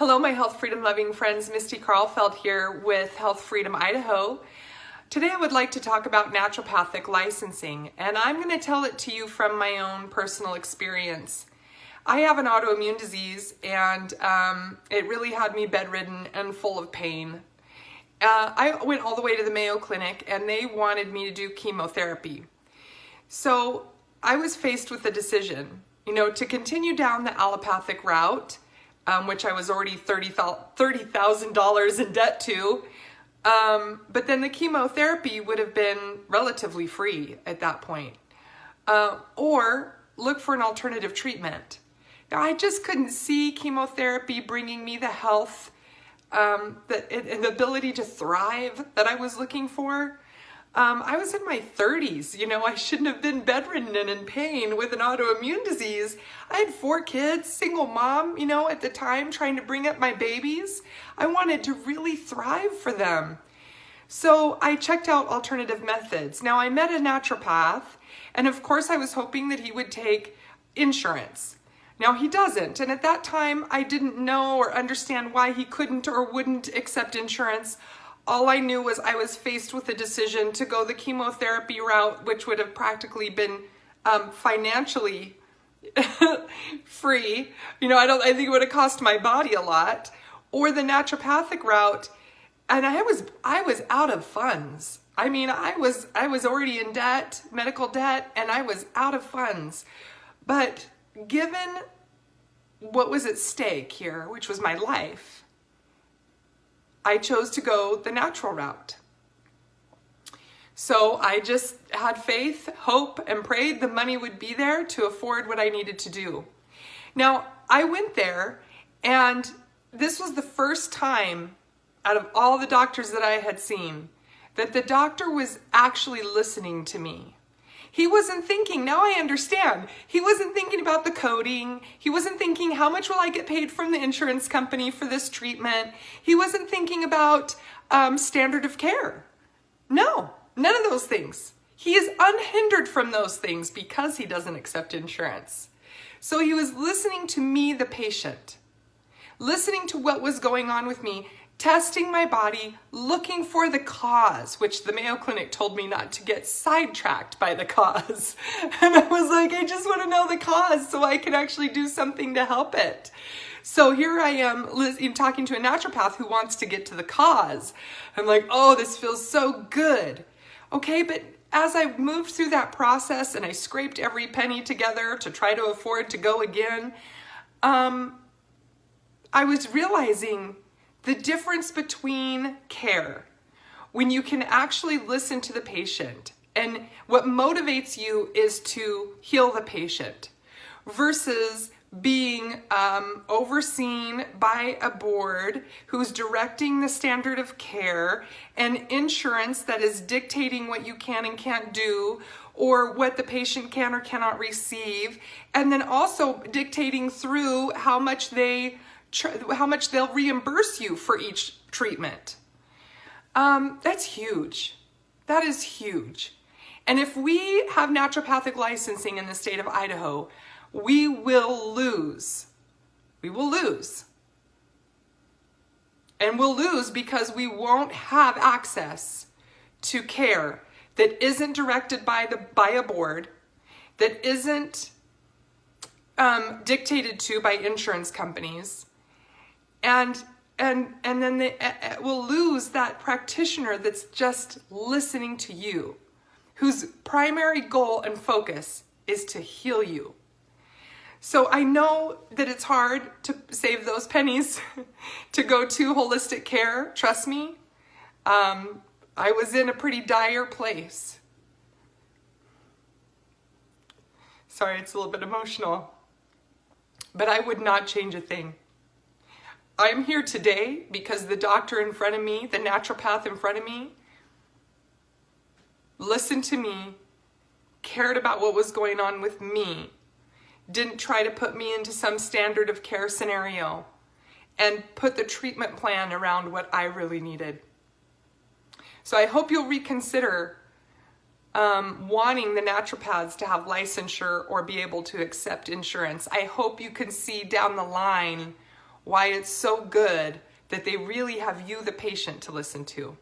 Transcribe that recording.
Hello, my health freedom loving friends. Misty Carlfeld here with Health Freedom Idaho. Today I would like to talk about naturopathic licensing, and I'm going to tell it to you from my own personal experience. I have an autoimmune disease, and it really had me bedridden and full of pain. I went all the way to the Mayo Clinic, and they wanted me to do chemotherapy. So I was faced with a decision, to continue down the allopathic route, which I was already $30,000 in debt to. But then the chemotherapy would have been relatively free at that point. Or look for an alternative treatment. Now, I just couldn't see chemotherapy bringing me the health, and the ability to thrive that I was looking for. I was in my 30s, I shouldn't have been bedridden and in pain with an autoimmune disease. I had 4 kids, single mom, at the time, trying to bring up my babies. I wanted to really thrive for them. So I checked out alternative methods. Now I met a naturopath, and of course I was hoping that he would take insurance. Now he doesn't, and at that time I didn't know or understand why he couldn't or wouldn't accept insurance. All I knew was I was faced with a decision to go the chemotherapy route, which would have practically been financially free. I think it would have cost my body a lot, or the naturopathic route, and I was out of funds. I was already in debt, medical debt, and I was out of funds. But given what was at stake here, which was my life, I chose to go the natural route. So I just had faith, hope, and prayed the money would be there to afford what I needed to do. Now, I went there, and this was the first time out of all the doctors that I had seen that the doctor was actually listening to me. He wasn't thinking, now I understand, he wasn't thinking about the coding. He wasn't thinking, how much will I get paid from the insurance company for this treatment? He wasn't thinking about standard of care. No, none of those things. He is unhindered from those things because he doesn't accept insurance. So he was listening to me, the patient, listening to what was going on with me, testing my body, looking for the cause, which the Mayo Clinic told me not to get sidetracked by the cause. And I was like, I just want to know the cause so I can actually do something to help it. So here I am talking to a naturopath who wants to get to the cause. I'm like, oh, this feels so good. Okay, but as I moved through that process and I scraped every penny together to try to afford to go again, I was realizing the difference between care, when you can actually listen to the patient, and what motivates you is to heal the patient, versus being overseen by a board who's directing the standard of care, and insurance that is dictating what you can and can't do, or what the patient can or cannot receive, and then also dictating through how much they'll reimburse you for each treatment. That's huge. That is huge. And if we have naturopathic licensing in the state of Idaho, we will lose. We will lose. And we'll lose because we won't have access to care that isn't directed by a board, that isn't dictated to by insurance companies. And then they will lose that practitioner that's just listening to you, whose primary goal and focus is to heal you. So I know that it's hard to save those pennies to go to holistic care. Trust me, I was in a pretty dire place. Sorry, it's a little bit emotional, but I would not change a thing. I'm here today because the doctor in front of me, the naturopath in front of me, listened to me, cared about what was going on with me, didn't try to put me into some standard of care scenario, and put the treatment plan around what I really needed. So I hope you'll reconsider wanting the naturopaths to have licensure or be able to accept insurance. I hope you can see down the line why it's so good that they really have you, the patient, to listen to.